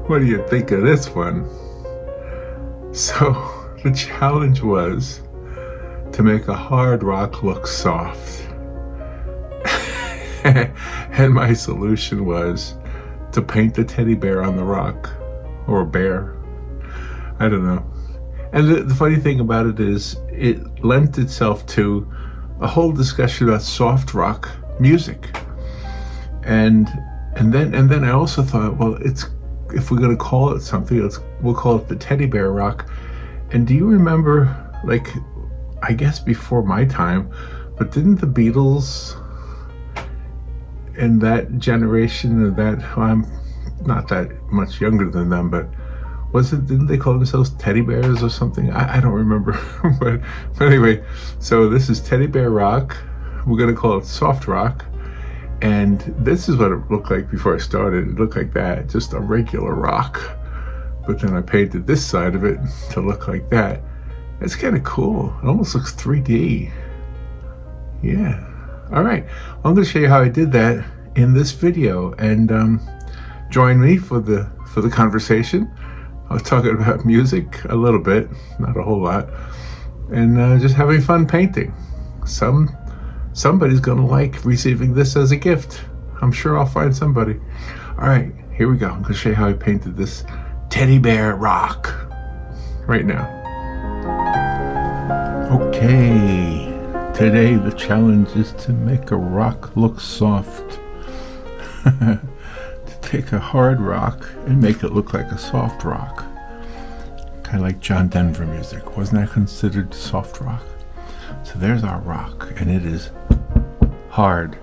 What do you think of this one? So the challenge was to make a hard rock look soft. And my solution was to paint the teddy bear on the rock, or a bear. I don't know. And the funny thing about it is it lent itself to a whole discussion about soft rock music. And then I also thought, well, if we're going to call it something, we'll call it the teddy bear rock. And do you remember, like, I guess before my time, but didn't the Beatles in that generation, or that, well, I'm not that much younger than them, but didn't they call themselves teddy bears or something? I don't remember. but anyway, so this is teddy bear rock. We're going to call it soft rock. And this is what it looked like before I started. It looked like that, just a regular rock. But then I painted this side of it to look like that. It's kind of cool. It almost looks 3D. Yeah. All right. I'm going to show you how I did that in this video, and join me for the conversation. I was talking about music a little bit, not a whole lot, and just having fun painting. Somebody's gonna like receiving this as a gift. I'm sure I'll find somebody. All right, here we go. I'm gonna show you how I painted this teddy bear rock right now. Okay, today the challenge is to make a rock look soft. Take a hard rock and make it look like a soft rock. Kind of like John Denver music. Wasn't that considered soft rock? So there's our rock, and it is hard.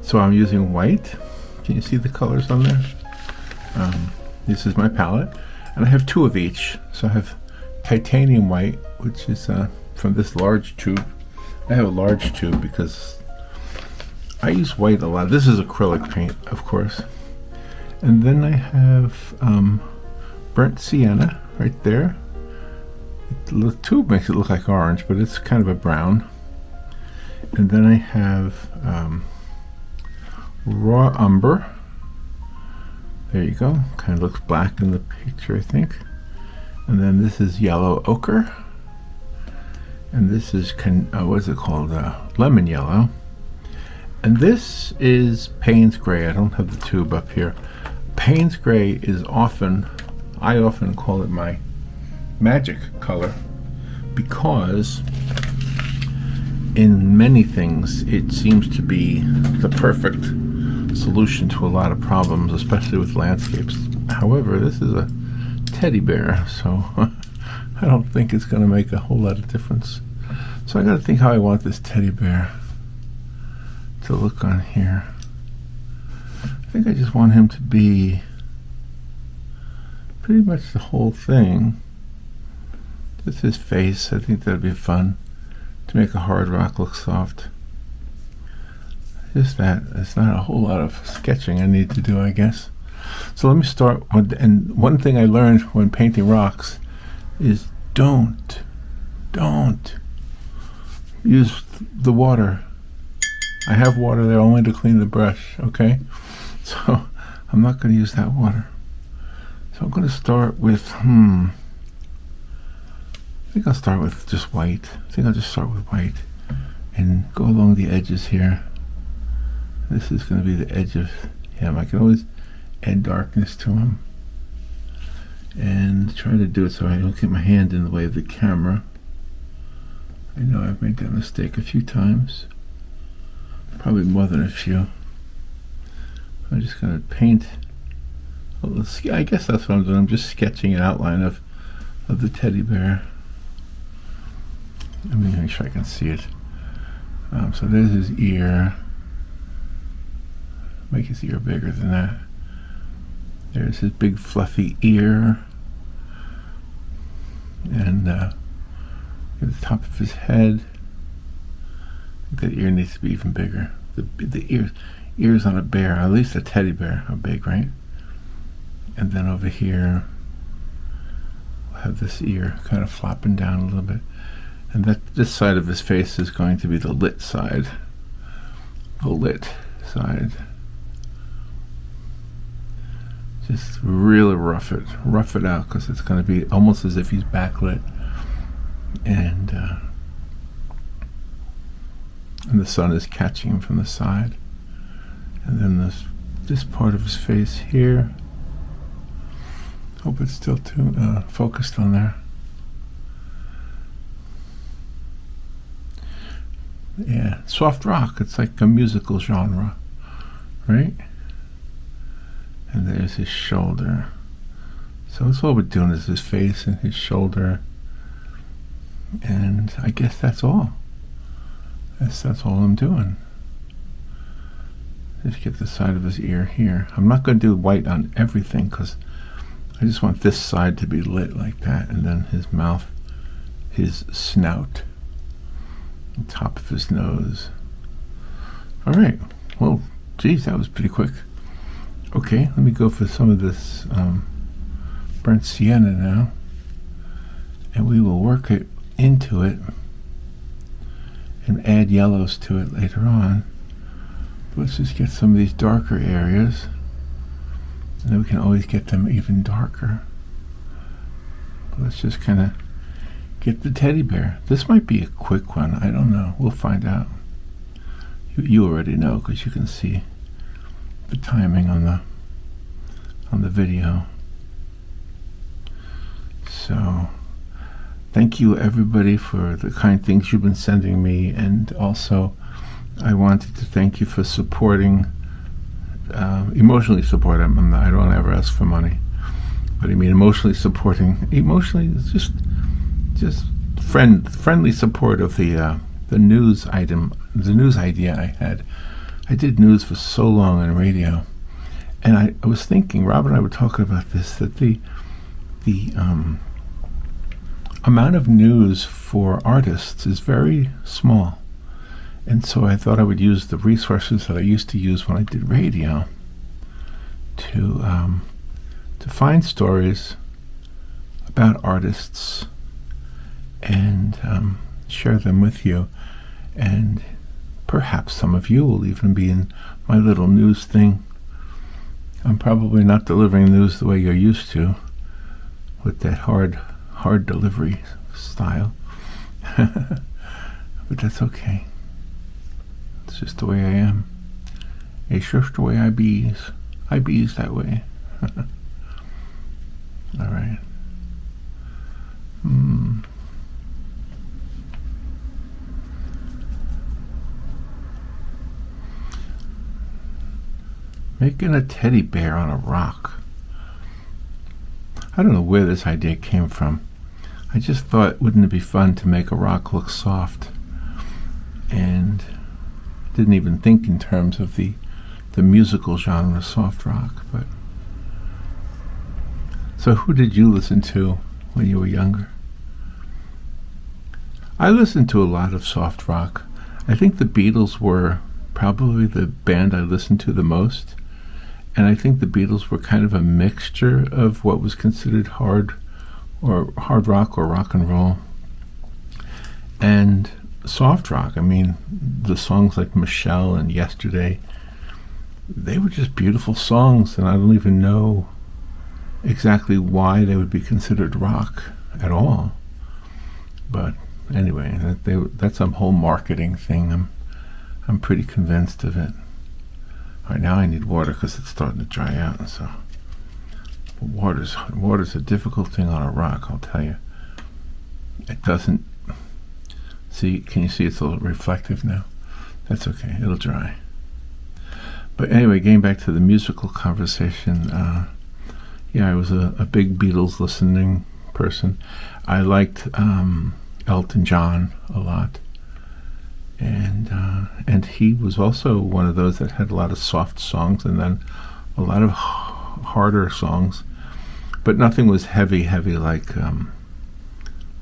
So I'm using white. Can you see the colors on there? This is my palette, and I have two of each. So I have titanium white, which is from this large tube. I have a large tube because I use white a lot. This is acrylic paint, of course. And then I have burnt sienna right there. The tube makes it look like orange, but it's kind of a brown. And then I have raw umber. There you go. Kind of looks black in the picture, I think. And then this is yellow ochre. And this is, what is it called? Lemon yellow. And this is Payne's gray. I don't have the tube up here. Payne's gray is I often call it my magic color, because in many things it seems to be the perfect solution to a lot of problems, especially with landscapes. However, this is a teddy bear, so I don't think it's going to make a whole lot of difference. So I got to think how I want this teddy bear to look on here. I think I just want him to be pretty much the whole thing. Just his face. I think that'd be fun to make a hard rock look soft. Just that. It's not a whole lot of sketching I need to do, I guess. So let me start with, and one thing I learned when painting rocks is don't use the water. I have water there only to clean the brush, okay? So I'm not going to use that water. So I'm going to start with, I think I'll start with just white. I think I'll just start with white and go along the edges here. This is going to be the edge of him. I can always add darkness to him. And try to do it so I don't get my hand in the way of the camera. I know I've made that mistake a few times. Probably more than a few. I'm just going to paint. I guess that's what I'm doing. I'm just sketching an outline of the teddy bear. Let me make sure I can see it. So there's his ear. Make his ear bigger than that. There's his big fluffy ear. And at the top of his head. The ear needs to be even bigger. The ears on a bear, at least a teddy bear, are big, right? And then over here, we'll have this ear kind of flopping down a little bit. And this side of his face is going to be the lit side. The lit side. Just really rough it out, because it's going to be almost as if he's backlit, and the sun is catching him from the side. And then this part of his face here. Hope it's still too focused on there. Yeah, soft rock. It's like a musical genre, right? And there's his shoulder. So that's all we're doing, is his face and his shoulder. And I guess that's all. That's all I'm doing. Just get the side of his ear here. I'm not going to do white on everything, because I just want this side to be lit like that. And then his mouth, his snout, the top of his nose. All right. Well, geez, that was pretty quick. Okay, let me go for some of this burnt sienna now, and we will work it into it and add yellows to it later on. But let's just get some of these darker areas, and then we can always get them even darker. But let's just kind of get the teddy bear. This might be a quick one. I don't know. We'll find out. You already know, because you can see the timing on the video. So thank you, everybody, for the kind things you've been sending me, and also I wanted to thank you for supporting, emotionally support. I don't ever ask for money, but I mean emotionally supporting. Emotionally, just friendly support of the news item, the news idea I had. I did news for so long on radio, and I was thinking, Rob and I were talking about this, that the amount of news for artists is very small. And so I thought I would use the resources that I used to use when I did radio to find stories about artists and share them with you. And perhaps some of you will even be in my little news thing. I'm probably not delivering news the way you're used to, with that hard delivery style. But that's okay. It's just the way I am. It's just the way I bees. I bees that way. All right. Making a teddy bear on a rock. I don't know where this idea came from. I just thought, wouldn't it be fun to make a rock look soft? And didn't even think in terms of the musical genre soft rock. But so who did you listen to when you were younger? I listened to a lot of soft rock. I think the Beatles were probably the band I listened to the most. And I think the Beatles were kind of a mixture of what was considered hard rock or rock and roll and soft rock. I mean, the songs like Michelle and Yesterday, they were just beautiful songs, and I don't even know exactly why they would be considered rock at all. But anyway, that's a whole marketing thing. I'm pretty convinced of it. All right, now I need water because it's starting to dry out. So water's a difficult thing on a rock, I'll tell you. It doesn't see. Can you see it's a little reflective now? That's okay. It'll dry. But anyway, getting back to the musical conversation. Yeah, I was a big Beatles listening person. I liked Elton John a lot. And he was also one of those that had a lot of soft songs and then a lot of harder songs, but nothing was heavy like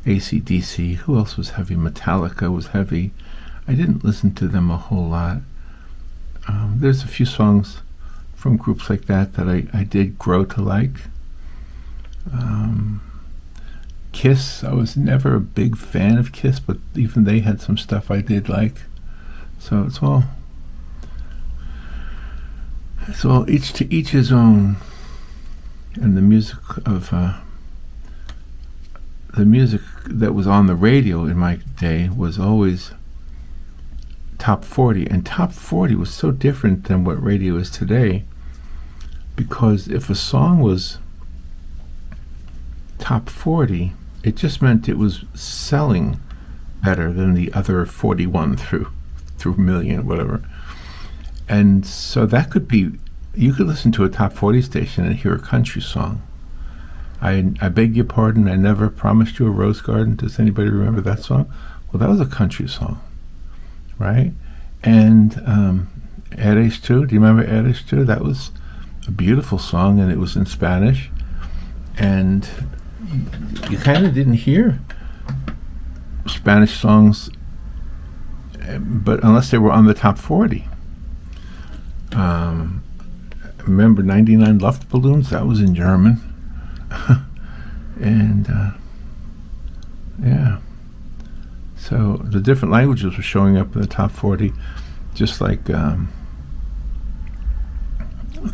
AC/DC. Who else was heavy? Metallica was heavy. I didn't listen to them a whole lot. There's a few songs from groups like that I did grow to like. Kiss, I was never a big fan of Kiss, but even they had some stuff I did like. So it's all each to each his own. And the music that was on the radio in my day was always top 40, and top 40 was so different than what radio is today, because if a song was top 40, it just meant it was selling better than the other 41 through million, whatever. And so that could be, you could listen to a top 40 station and hear a country song. I beg your pardon, I never promised you a rose garden. Does anybody remember that song? Well, that was a country song, right? And Eres Tu, do you remember Eres Tu? That was a beautiful song, and it was in Spanish. And you kind of didn't hear Spanish songs, but unless they were on the top 40. Remember 99 Luftballons? That was in German. And yeah, so the different languages were showing up in the top 40, just like the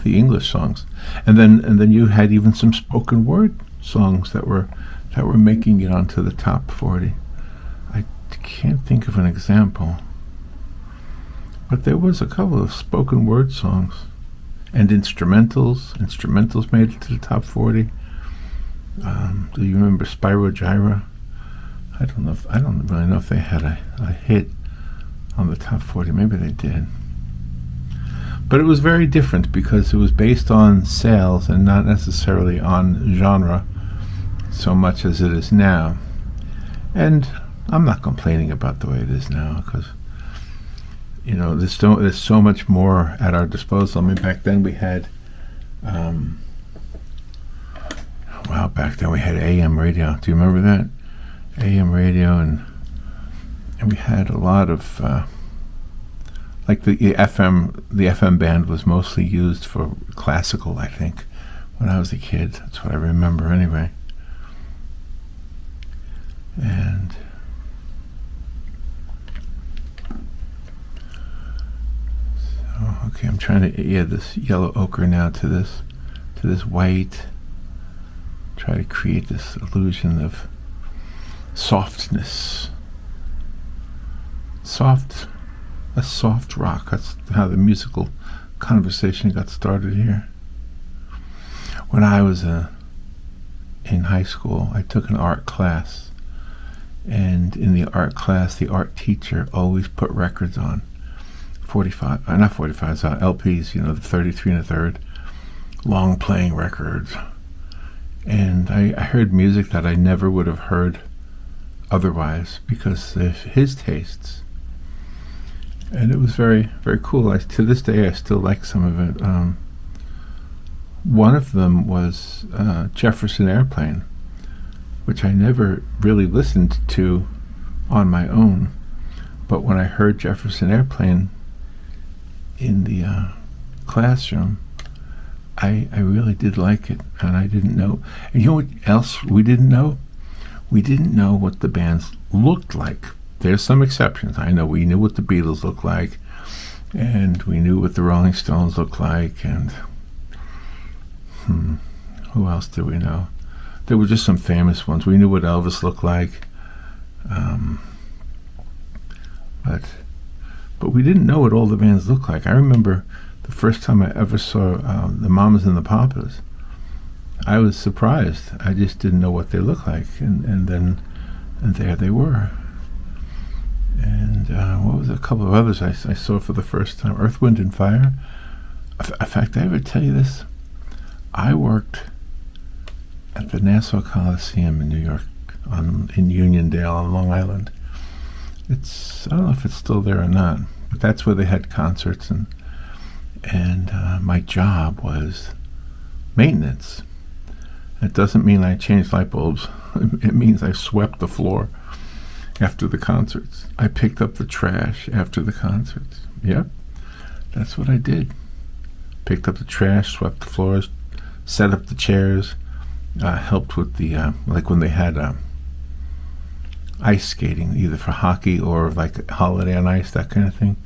English songs. And then you had even some spoken word songs that were making it onto the top 40. I can't think of an example, but there was a couple of spoken word songs. And instrumentals made it to the top 40. Do you remember Spyro Gyra? I don't really know if they had a hit on the top 40. Maybe they did. But it was very different because it was based on sales and not necessarily on genre so much as it is now. And I'm not complaining about the way it is now, because there's so much more at our disposal. I mean, back then we had back then we had AM radio. Do you remember that? AM radio, and we had a lot of like the FM band was mostly used for classical, I think, when I was a kid. That's what I remember anyway. And so, okay, I'm trying to add this yellow ochre now to this white. Try to create this illusion of softness. A soft rock. That's how the musical conversation got started here. When I was in high school, I took an art class, and in the art class, the art teacher always put records on. Not 45s, LPs, the 33 and a third, long playing records. And I heard music that I never would have heard otherwise because of his tastes. And it was very, very cool. To this day, I still like some of it. One of them was Jefferson Airplane, which I never really listened to on my own. But when I heard Jefferson Airplane in the classroom, I really did like it, and I didn't know. And you know what else we didn't know? We didn't know what the bands looked like. There's some exceptions. I know we knew what the Beatles looked like, and we knew what the Rolling Stones looked like, and who else did we know? There were just some famous ones. We knew what Elvis looked like, but we didn't know what all the bands looked like. I remember the first time I ever saw the Mamas and the Poppas. I was surprised. I just didn't know what they looked like, and there they were. And what was a couple of others I saw for the first time? Earth, Wind, and Fire. In fact, did I ever tell you this? I worked at the Nassau Coliseum in New York, in Uniondale on Long Island. I don't know if it's still there or not, but that's where they had concerts, and my job was maintenance. It doesn't mean I changed light bulbs. It means I swept the floor after the concerts. I picked up the trash after the concerts. Yep, that's what I did. Picked up the trash, swept the floors, set up the chairs, helped with the, like when they had ice skating, either for hockey or like Holiday on Ice, that kind of thing.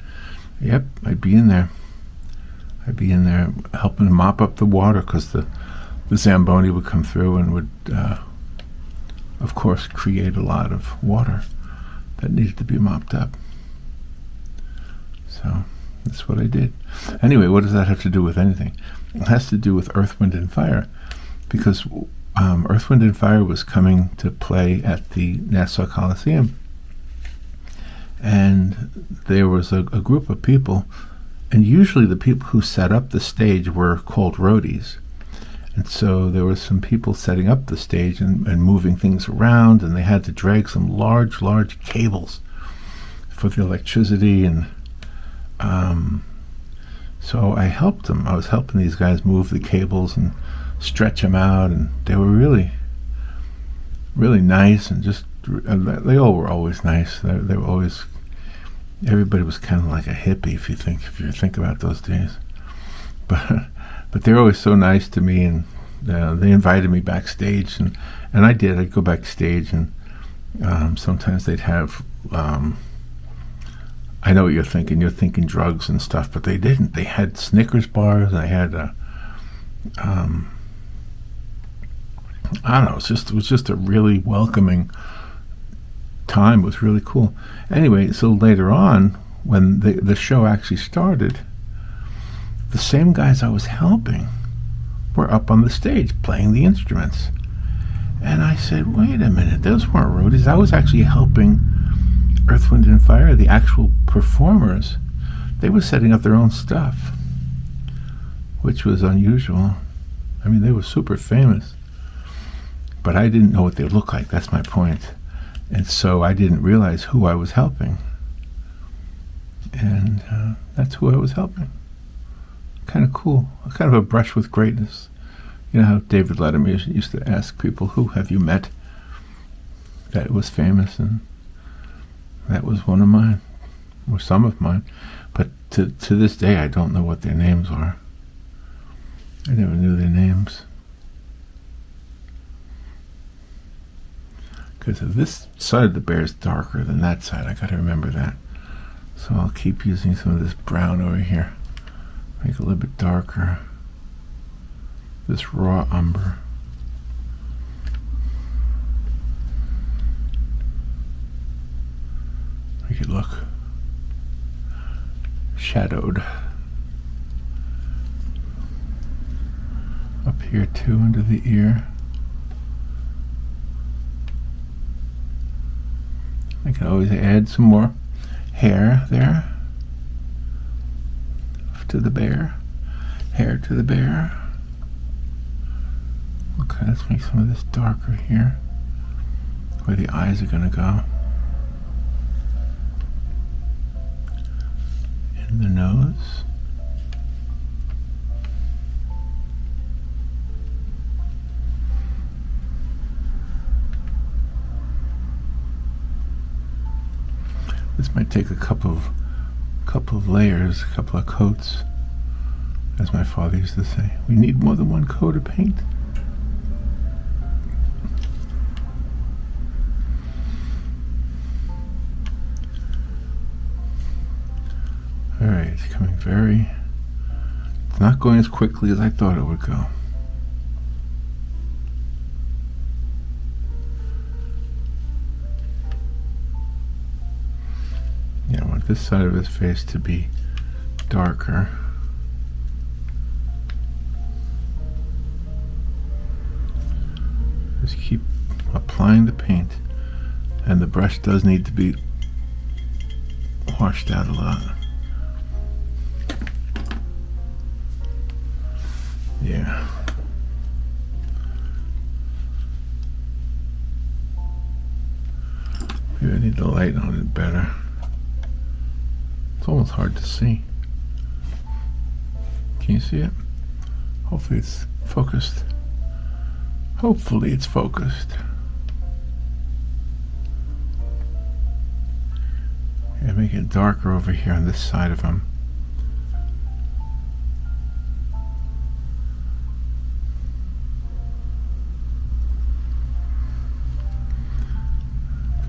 Yep, I'd be in there helping mop up the water, because the the Zamboni would come through and would, of course, create a lot of water that needed to be mopped up. So that's what I did. Anyway, what does that have to do with anything? It has to do with Earth, Wind, and Fire, because Earth, Wind, and Fire was coming to play at the Nassau Coliseum. And there was a group of people, and usually the people who set up the stage were called roadies. And so there were some people setting up the stage and moving things around, and they had to drag some large cables for the electricity. And so I helped them. I was helping these guys move the cables and stretch them out, and they were really nice, and just they all were always nice. They were always, everybody was kind of like a hippie if you think about those days, but they're always so nice to me, and they invited me backstage, and I'd go backstage, and sometimes they'd have I know what you're thinking drugs and stuff, but they didn't. They had Snickers bars, and they had I don't know, it was just a really welcoming time. It was really cool. Anyway, so later on, when the show actually started, the same guys I was helping were up on the stage playing the instruments. And I said, wait a minute, those weren't roadies. I was actually helping Earth, Wind, and Fire, the actual performers. They were setting up their own stuff, which was unusual. I mean, they were super famous, but I didn't know what they looked like. That's my point. And so I didn't realize who I was helping. And that's who I was helping. Kind of cool. Kind of a brush with greatness. You know how David Letterman used to ask people, who have you met that was famous? And that was one of mine, or some of mine. But to this day, I don't know what their names are. I never knew their names. Because this side of the bear is darker than that side. I got to remember that. So I'll keep using some of this brown over here. Make it a little bit darker. This raw umber. Make it look shadowed. Up here too, under the ear. I can always add some more hair there to the bear. Hair to the bear. Okay, let's make some of this darker here, where the eyes are going to go. In the nose. This might take a couple of layers, a couple of coats, as my father used to say. We need more than one coat of paint. All right, it's coming it's not going as quickly as I thought it would go. Yeah, I want this side of his face to be darker. Just keep applying the paint, and the brush does need to be washed out a lot. Yeah. Maybe I need the light on it better. It's almost hard to see. Can you see it? Hopefully it's focused. Hopefully it's focused. Yeah, make it darker over here on this side of him.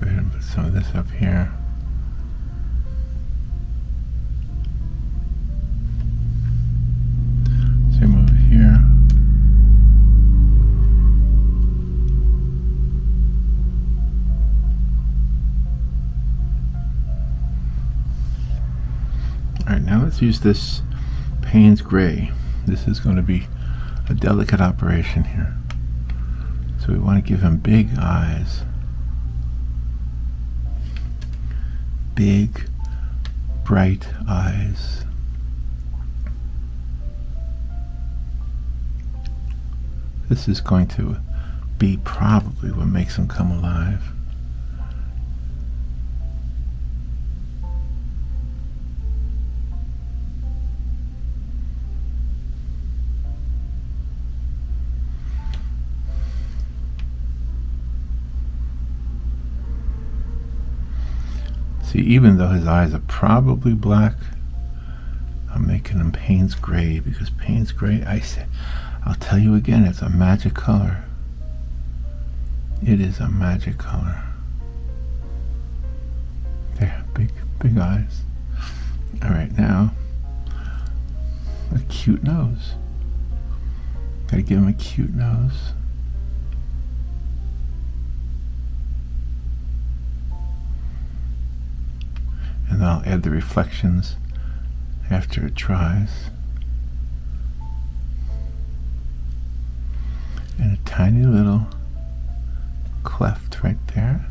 Go ahead and put some of this up here. Same over here. Let's use this Payne's Gray. This is going to be a delicate operation here. So we want to give him big eyes. Big, bright eyes. This is going to be probably what makes him come alive. See, even though his eyes are probably black, I'm making him Payne's Gray, because Payne's Gray, I'll tell you again, it's a magic color. It is a magic color. There, big eyes. All right, now, a cute nose. Gotta give him a cute nose. And I'll add the reflections after it dries. And a tiny little cleft right there.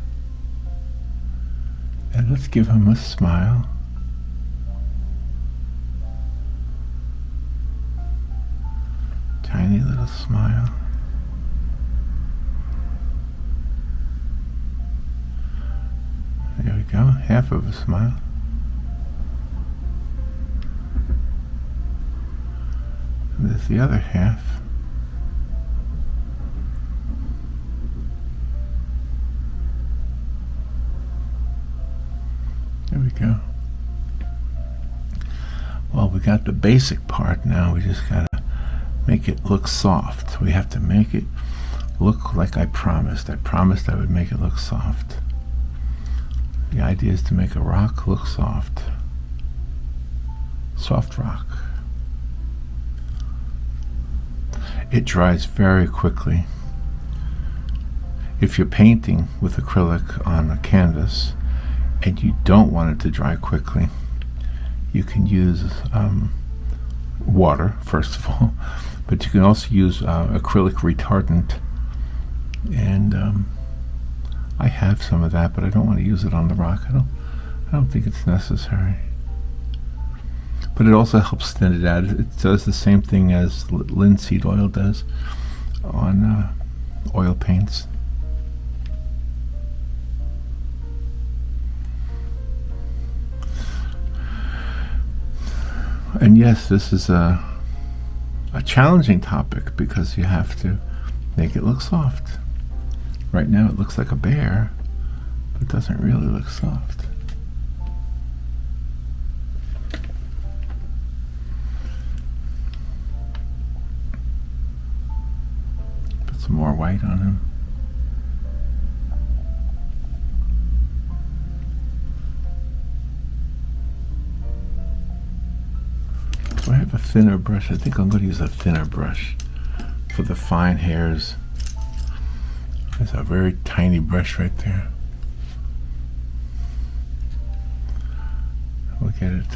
And let's give him a smile. Tiny little smile. There we go, half of a smile. And there's the other half. There we go. Well, we got the basic part now. We just gotta make it look soft. We have to make it look like I promised. I promised I would make it look soft. The idea is to make a rock look soft. Soft rock. It dries very quickly. If you're painting with acrylic on a canvas and you don't want it to dry quickly, you can use water, first of all, but you can also use acrylic retardant. And I have some of that, but I don't want to use it on the rock. I don't think it's necessary. But it also helps thin it out. It does the same thing as linseed oil does on oil paints. And yes, this is a challenging topic because you have to make it look soft. Right now it looks like a bear, but it doesn't really look soft. Put some more white on him. Do I have a thinner brush? I think I'm going to use a thinner brush for the fine hairs. There's a very tiny brush right there. Look at it.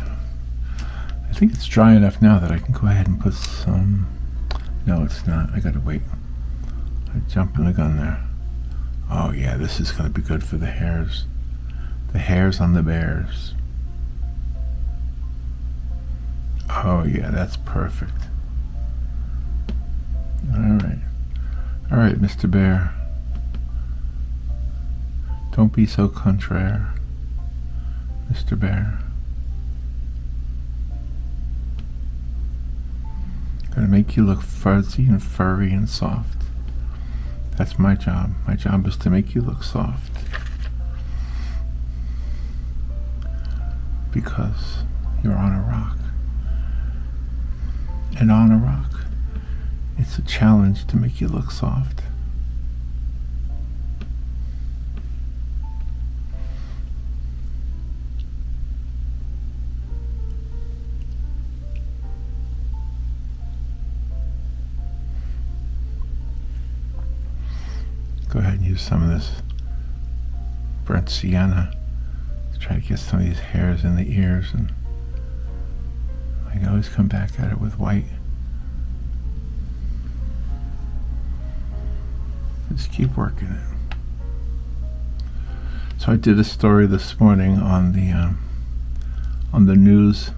I think it's dry enough now that I can go ahead and put some... No, it's not. I gotta wait. I jumped the gun there. Oh yeah, this is gonna be good for the hairs. The hairs on the bears. Oh yeah, that's perfect. Alright. Alright, Mr. Bear. Don't be so contraire, Mr. Bear. Gotta make you look fuzzy and furry and soft. That's my job. My job is to make you look soft. Because you're on a rock. And on a rock, it's a challenge to make you look soft. Go ahead and use some of this burnt sienna to try to get some of these hairs in the ears. And I can always come back at it with white. Just keep working it. So I did a story this morning on the news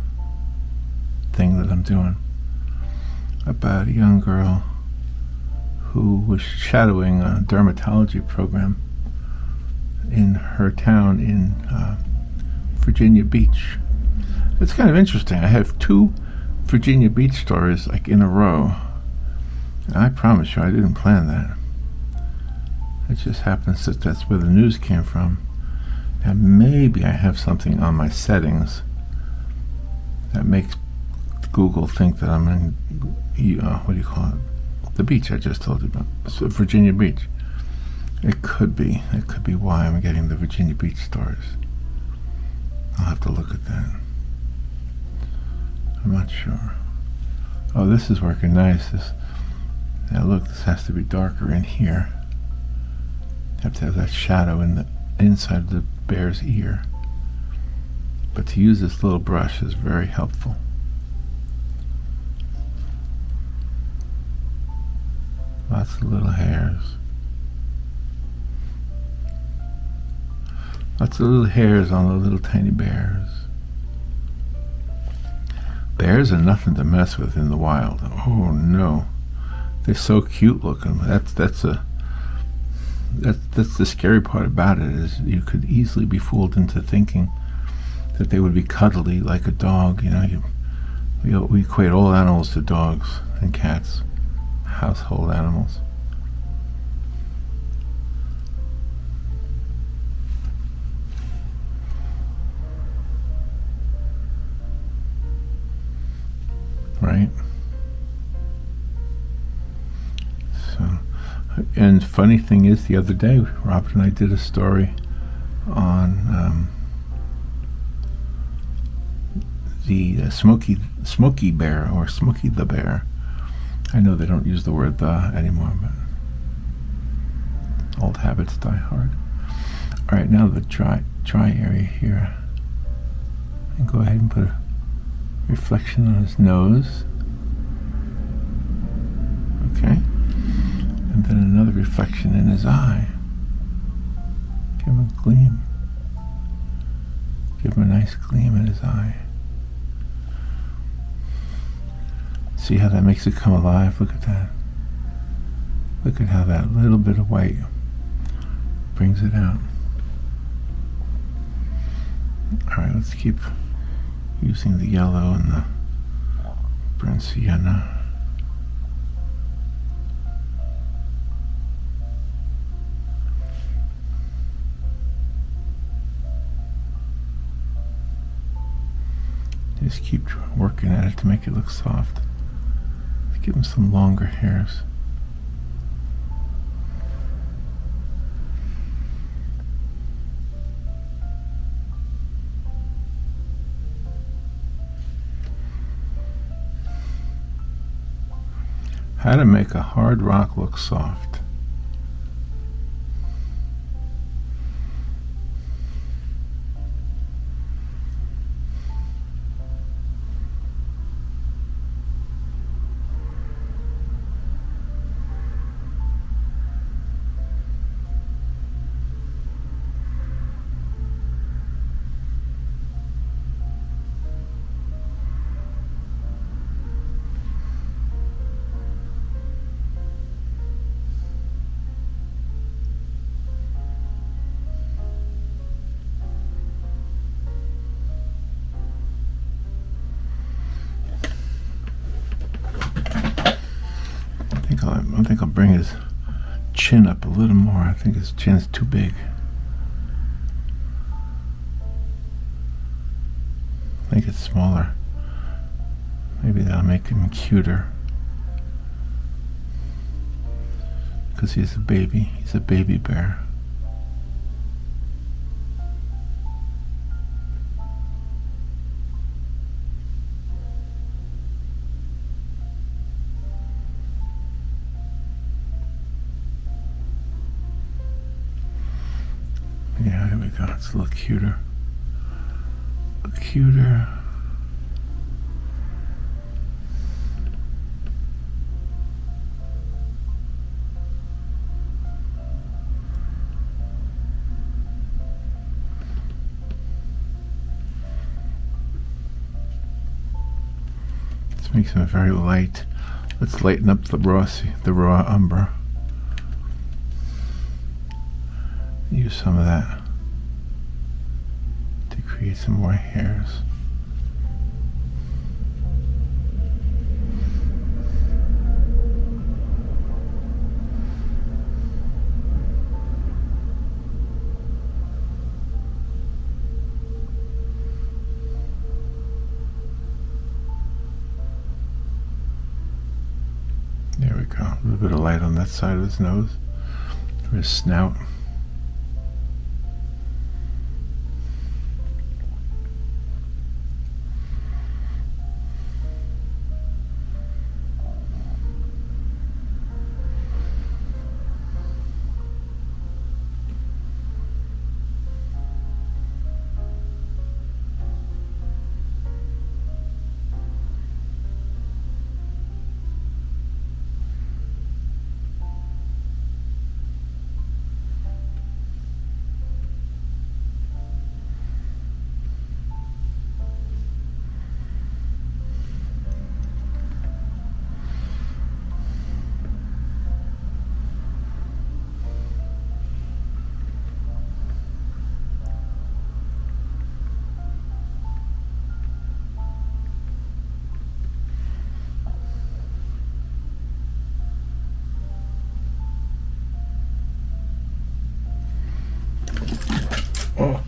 thing that I'm doing about a young girl who was shadowing a dermatology program in her town in Virginia Beach. It's kind of interesting. I have 2 Virginia Beach stories like in a row. And I promise you I didn't plan that. It just happens that that's where the news came from. And maybe I have something on my settings that makes Google think that I'm in, what do you call it? The beach I just told you about. So Virginia Beach. It could be why I'm getting the Virginia Beach stories. I'll have to look at that. I'm not sure. Oh, this is working nice. Now look, this has to be darker in here. Have to have that shadow in the inside of the bear's ear. But to use this little brush is very helpful. Lots of little hairs. Lots of little hairs on the little tiny bears. Bears are nothing to mess with in the wild. Oh no. They're so cute looking. That's the scary part about it, is you could easily be fooled into thinking that they would be cuddly like a dog. You know, we equate all animals to dogs and cats, household animals. Right? So, and funny thing is, the other day, Robert and I did a story on the Smokey Bear, or Smokey the Bear. I know they don't use the word "the" anymore, but old habits die hard. All right, now the dry area here. And go ahead and put a reflection on his nose. Okay. And then another reflection in his eye. Give him a gleam. Give him a nice gleam in his eye. See how that makes it come alive? Look at that. Look at how that little bit of white brings it out. Alright, let's keep using the yellow and the burnt sienna. Just keep working at it to make it look soft. Let's give him some longer hairs. How to make a hard rock look soft. I think I'll bring his chin up a little more. I think his chin's too big. Make it smaller. Maybe that'll make him cuter. Because he's a baby. He's a baby bear. Yeah, there we go. It's a little cuter. A little cuter. Makes them very light. Let's lighten up the raw umber. Use some of that to create some more hairs. There we go. A little bit of light on that side of his nose, or his snout. Oh.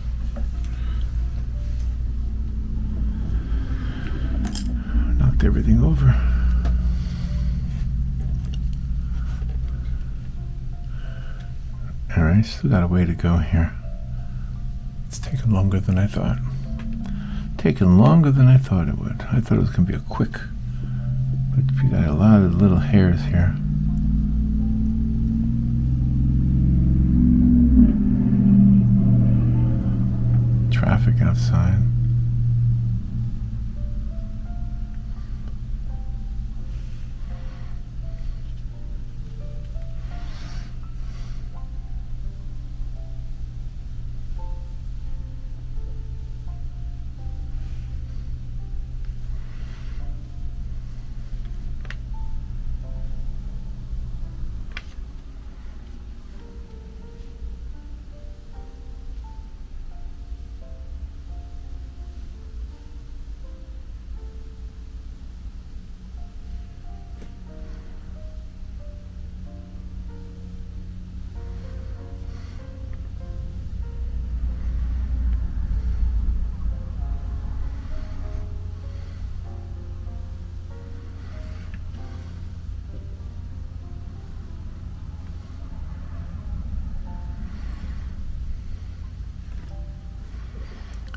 Knocked everything over. Alright, still got a way to go here. It's taken longer than I thought. Taken longer than I thought it would. I thought it was going to be a quick. But you got a lot of little hairs here. Traffic outside.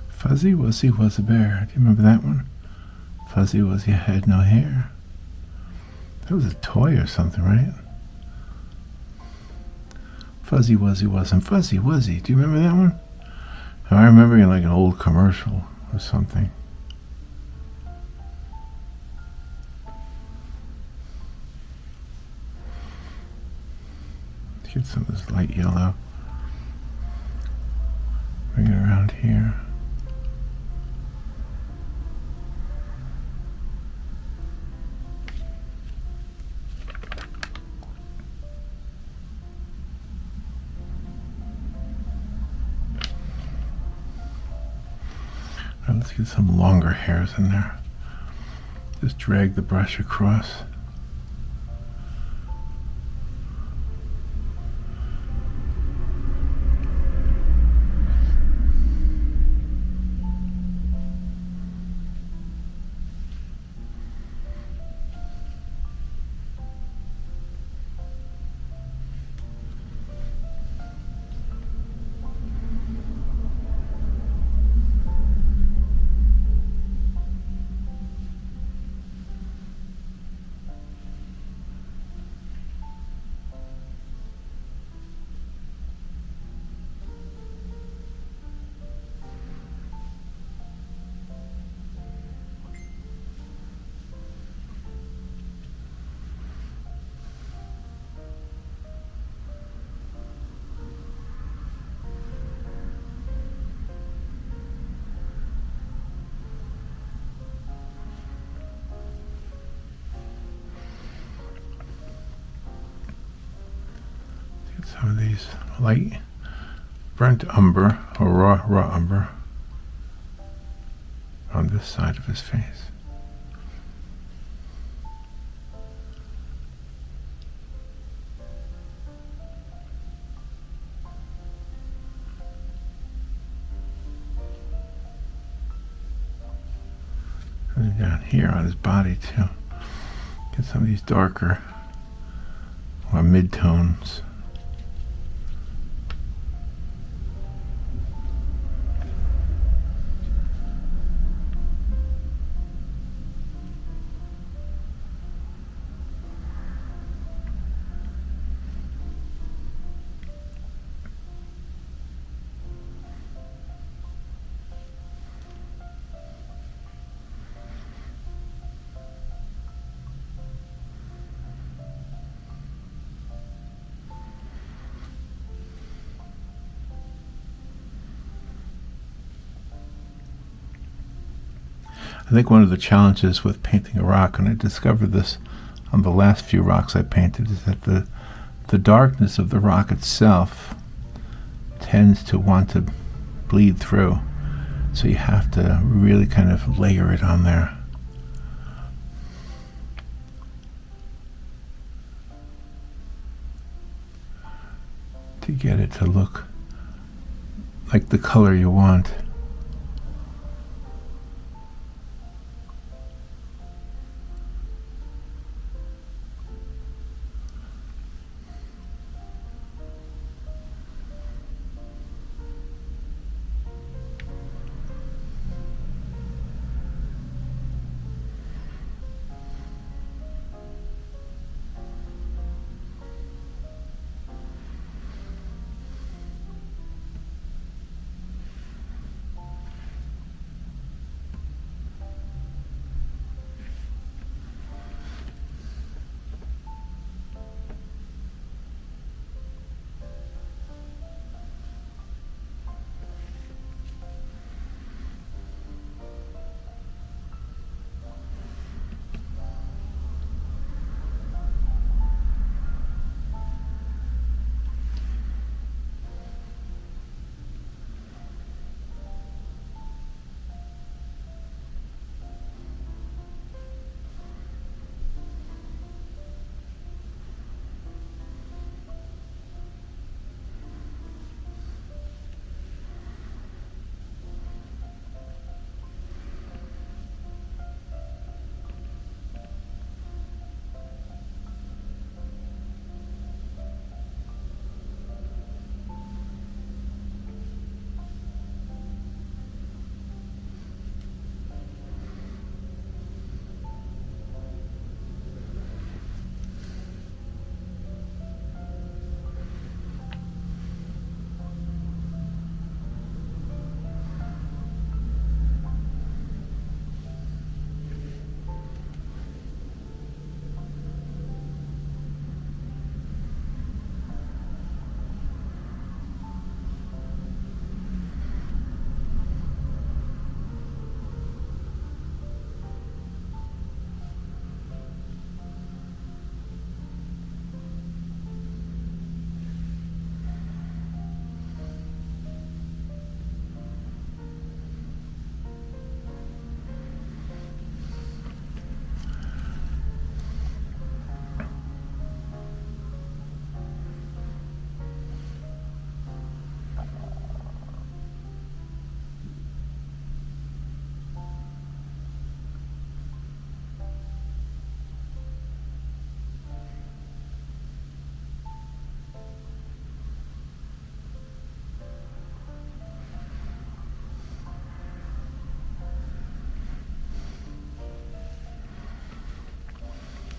Fuzzy Wuzzy was a bear. Do you remember that one? Fuzzy Wuzzy had no hair. That was a toy or something, right? Fuzzy Wuzzy wasn't Fuzzy Wuzzy. Do you remember that one? I remember in like an old commercial or something. Let's get some of this light yellow. Bring it around here. Let's get some longer hairs in there. Just drag the brush across. some of these light burnt umber or raw umber on this side of his face. And down here on his body too. Get some of these darker or mid-tones. I think one of the challenges with painting a rock, and I discovered this on the last few rocks I painted, is that the darkness of the rock itself tends to want to bleed through. So you have to really kind of layer it on there. To get it to look like the color you want.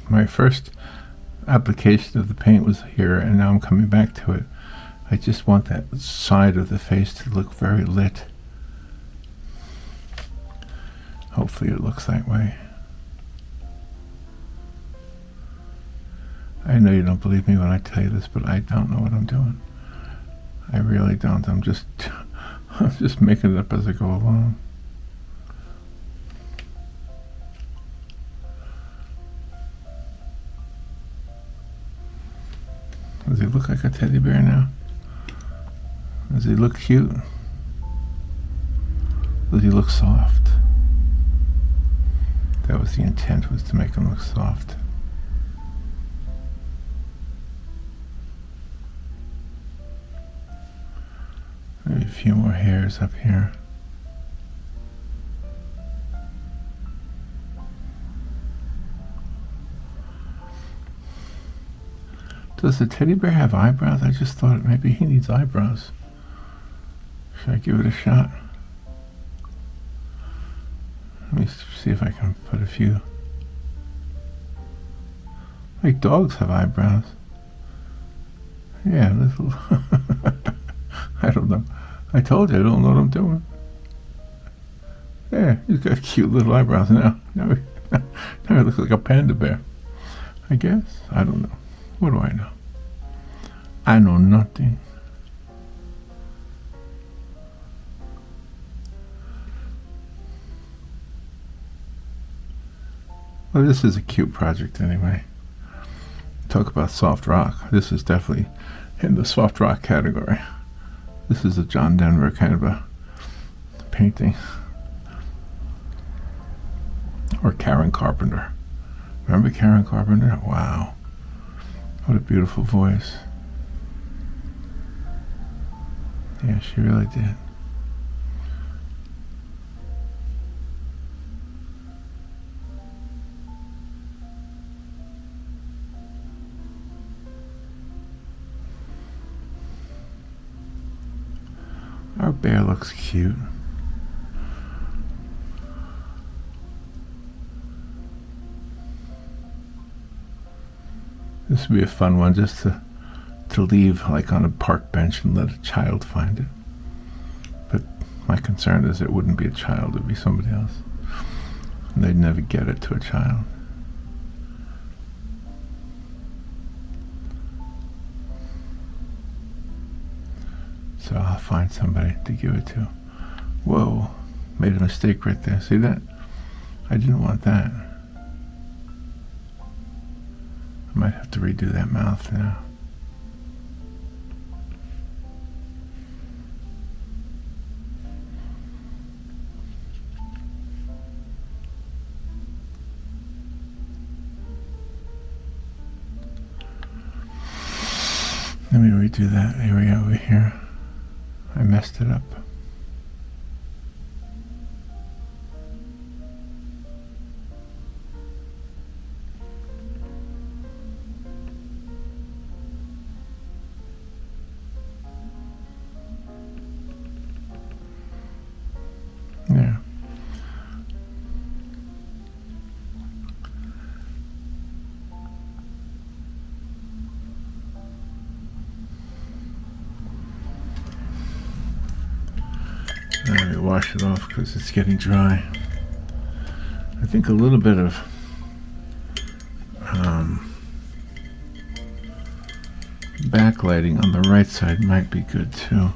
My first application of the paint was here, and now I'm coming back to it. I just want that side of the face to look very lit. Hopefully it looks that way. I know you don't believe me when I tell you this, but I don't know what I'm doing. I really don't. I'm just making it up as I go along. Does he look like a teddy bear now? Does he look cute? Does he look soft? That was the intent, was to make him look soft. Maybe a few more hairs up here. Does the teddy bear have eyebrows? I just thought maybe he needs eyebrows. Should I give it a shot? Let me see if I can put a few. Like dogs have eyebrows. Yeah, little. I don't know. I told you I don't know what I'm doing. Yeah, he's got cute little eyebrows now. Now he looks like a panda bear. I guess. I don't know. What do I know? I know nothing. Well, this is a cute project anyway. Talk about soft rock. This is definitely in the soft rock category. This is a John Denver kind of a painting. Or Karen Carpenter. Remember Karen Carpenter? Wow. What a beautiful voice. Yeah, she really did. Our bear looks cute. This would be a fun one just to leave like on a park bench and let a child find it. But my concern is it wouldn't be a child, it would be somebody else. And they'd never get it to a child. So I'll find somebody to give it to. Whoa, made a mistake right there. See that? I didn't want that. I might have to redo that mouth now. Let me redo that area over here. I messed it up. Yeah. Let me wash it off because it's getting dry. I think a little bit of backlighting on the right side might be good too.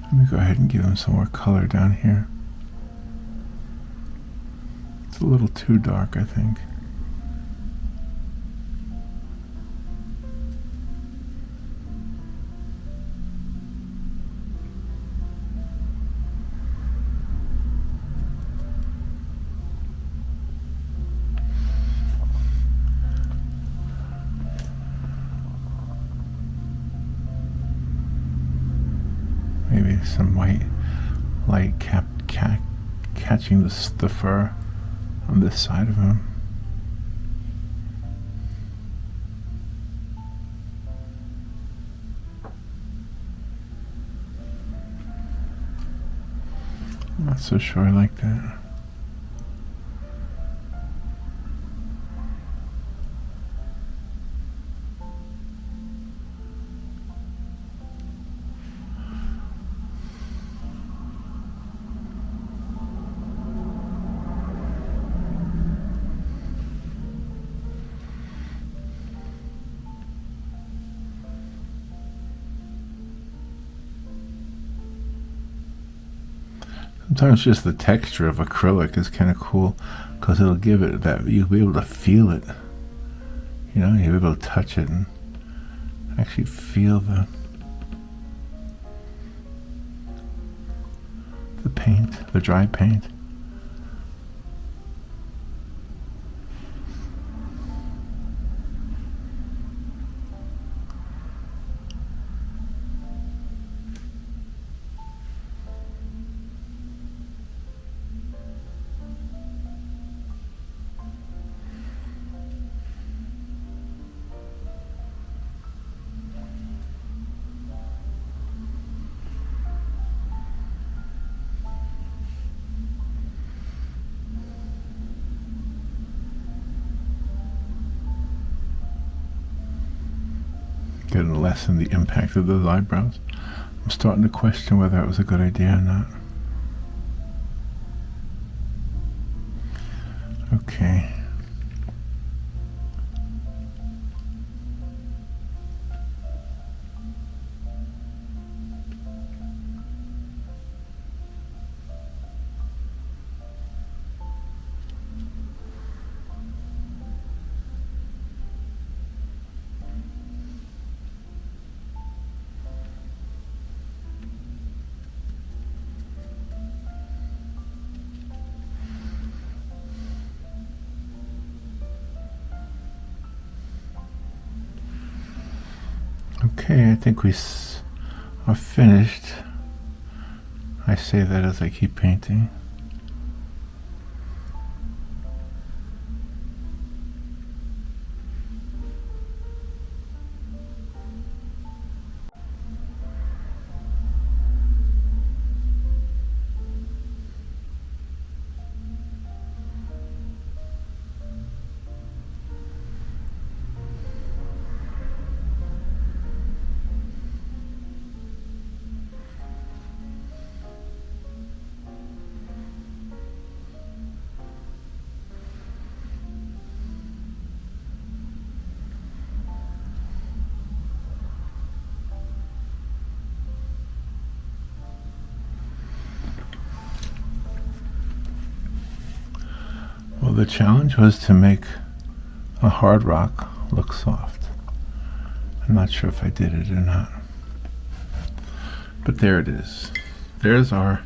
Let me go ahead and give him some more color down here. It's a little too dark, I think. Maybe some white light catching the fur on this side of him. I'm not so sure I like that. Sometimes just the texture of acrylic is kind of cool because it'll give it that, you'll be able to feel it. You know, you're able to touch it and actually feel the paint, the dry paint. Getting to lessen the impact of those eyebrows. I'm starting to question whether that was a good idea or not. Okay. Okay, I think we are finished. I say that as I keep painting. Well, the challenge was to make a hard rock look soft. I'm not sure if I did it or not. But there it is. There's our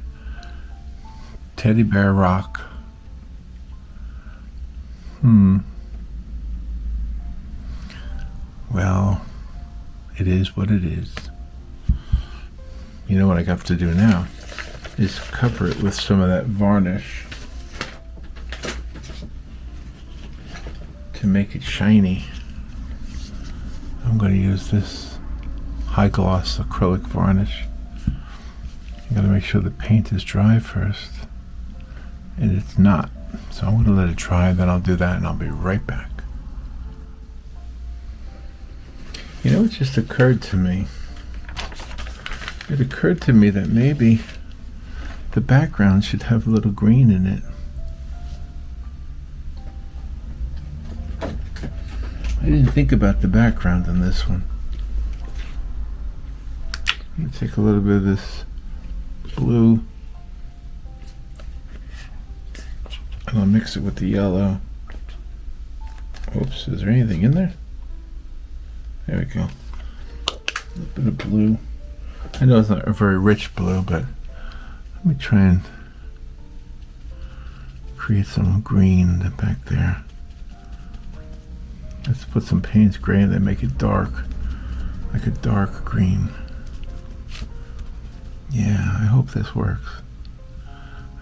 teddy bear rock. Well, it is what it is. You know what I have to do now is cover it with some of that varnish to make it shiny. I'm going to use this high gloss acrylic varnish. You got to make sure the paint is dry first, and it's not. So I'm going to let it dry, then I'll do that, and I'll be right back. You know, it just occurred to me. It occurred to me that maybe the background should have a little green in it. I didn't think about the background in this one. I'm going to take a little bit of this blue and I'll mix it with the yellow. Oops, is there anything in there? There we go. A little bit of blue. I know it's not a very rich blue, but let me try and create some green back there. Let's put some Payne's gray and then make it dark, like a dark green. Yeah, I hope this works.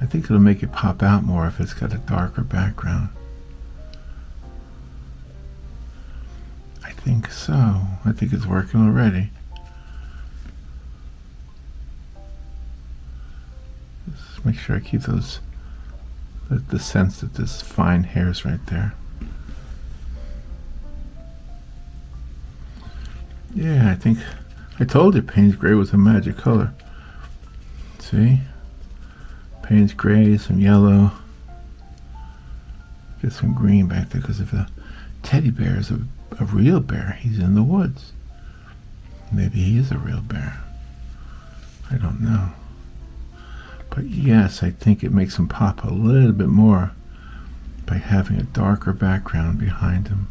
I think it'll make it pop out more if it's got a darker background. I think so. I think it's working already. Just make sure I keep those, the sense that there's fine hairs right there. Yeah, I think I told you Payne's gray was a magic color. See? Payne's gray, some yellow. Get some green back there, because if a teddy bear is a real bear, he's in the woods. Maybe he is a real bear. I don't know. But yes, I think it makes him pop a little bit more by having a darker background behind him.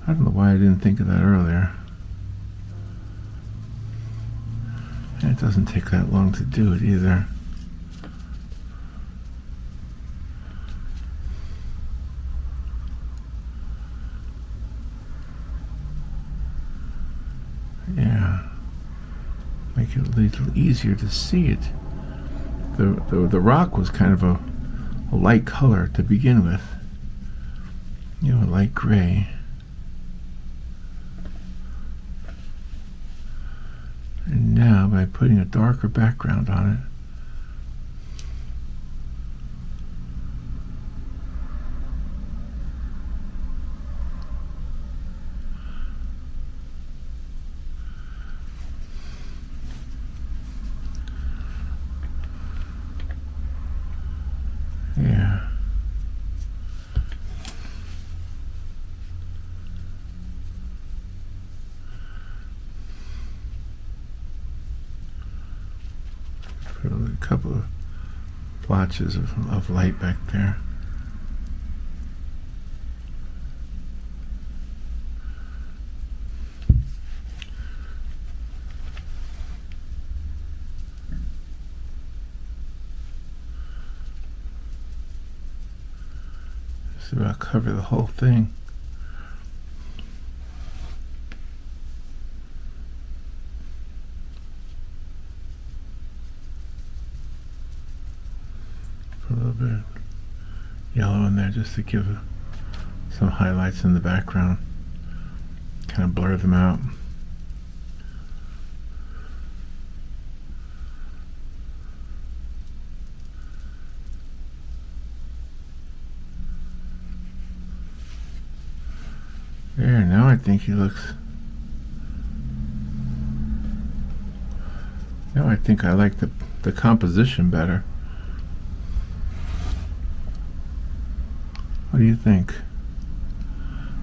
I don't know why I didn't think of that earlier. And it doesn't take that long to do it either. Yeah. Make it a little easier to see it. The rock was kind of a light color to begin with. You know, a light gray. And now by putting a darker background on it. Yeah. Put a couple of blotches of light back there. Just about cover the whole thing. Put a little bit of yellow in there just to give some highlights in the background. Kind of blur them out. There, now I think he looks... Now I think I like the composition better. What do you think?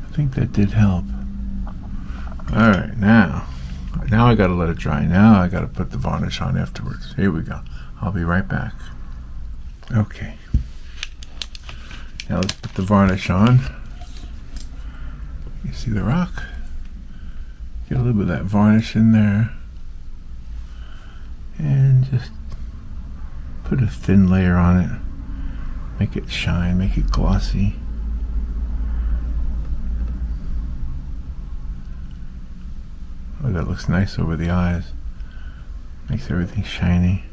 I think that did help. Alright, now I gotta let it dry. Now I gotta put the varnish on afterwards. Here we go. I'll be right back. Okay. Now let's put the varnish on. You see the rock? Get a little bit of that varnish in there. And just put a thin layer on it. Make it shine, make it glossy. Oh, that looks nice over the eyes. Makes everything shiny.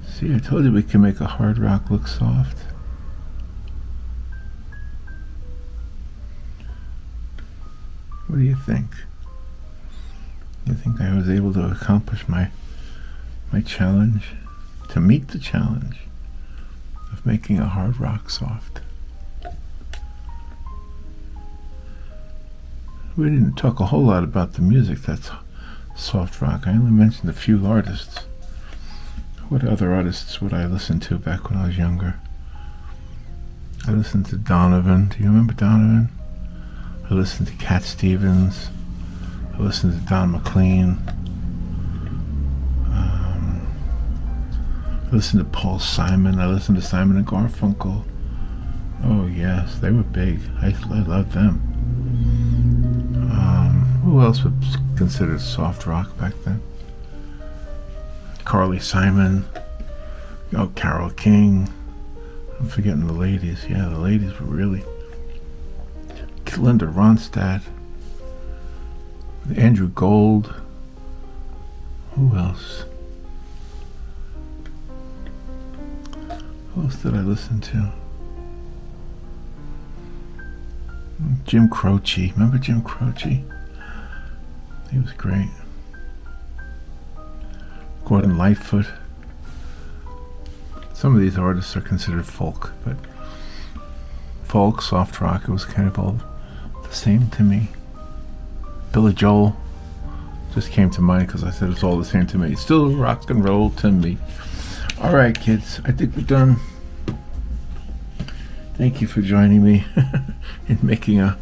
See, I told you we can make a hard rock look soft. What do you think? You think I was able to accomplish my challenge? To meet the challenge of making a hard rock soft. We didn't talk a whole lot about the music that's soft rock. I only mentioned a few artists. What other artists would I listen to back when I was younger? I listened to Donovan. Do you remember Donovan? I listened to Cat Stevens. I listened to Don McLean. I listened to Paul Simon. I listened to Simon and Garfunkel. Oh yes, they were big. I loved them. Who else was considered soft rock back then? Carly Simon. Oh, Carole King. I'm forgetting the ladies. Yeah, the ladies were really... Linda Ronstadt. Andrew Gold. Who else? Who else did I listen to? Jim Croce. Remember Jim Croce? He was great. Gordon Lightfoot. Some of these artists are considered folk, but folk, soft rock, it was kind of all the same to me. Billy Joel just came to mind because I said it's all the same to me. It's still rock and roll to me. All right, kids, I think we're done. Thank you for joining me in making a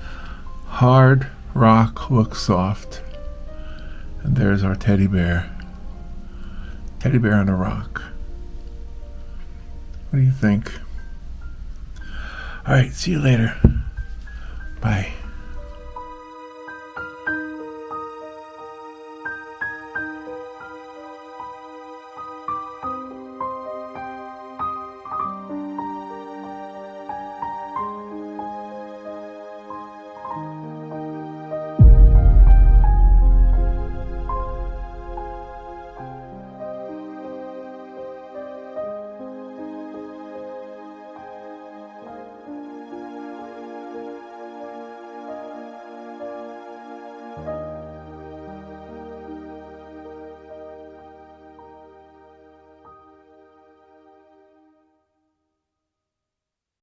hard rock look soft. And there's our teddy bear. Teddy bear on a rock. What do you think? All right, see you later. Bye.